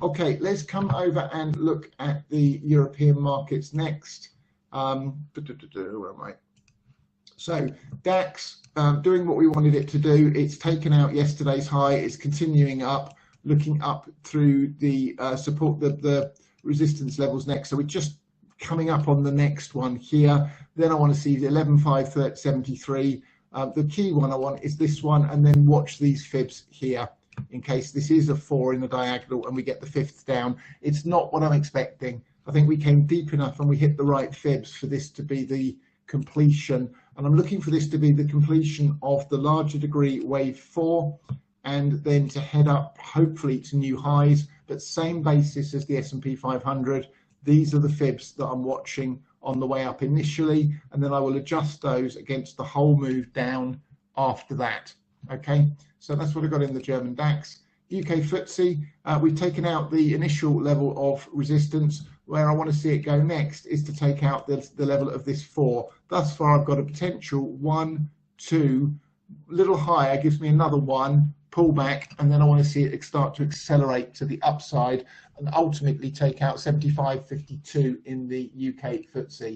Okay, let's come over and look at the European markets next. Where am I? So DAX doing what we wanted it to do. It's taken out yesterday's high. It's continuing up, looking up through the support, the resistance levels next. So we're just coming up on the next one here. Then I want to see the 11,573. The key one I want is this one, and then watch these fibs here in case this is a 4 in the diagonal and we get the fifth down. It's not what I'm expecting. I think we came deep enough and we hit the right fibs for this to be the completion, and I'm looking for this to be the completion of the larger degree wave 4, and then to head up hopefully to new highs, but same basis as the S&P 500. These are the fibs that I'm watching on the way up initially, and then I will adjust those against the whole move down after that. Okay, so that's what I got in the German DAX. UK FTSE, we've taken out the initial level of resistance. Where I want to see it go next is to take out the level of this 4. Thus far I've got a potential 1, 2, little higher, gives me another 1, pull back, and then I want to see it start to accelerate to the upside and ultimately take out 75.52 in the UK FTSE.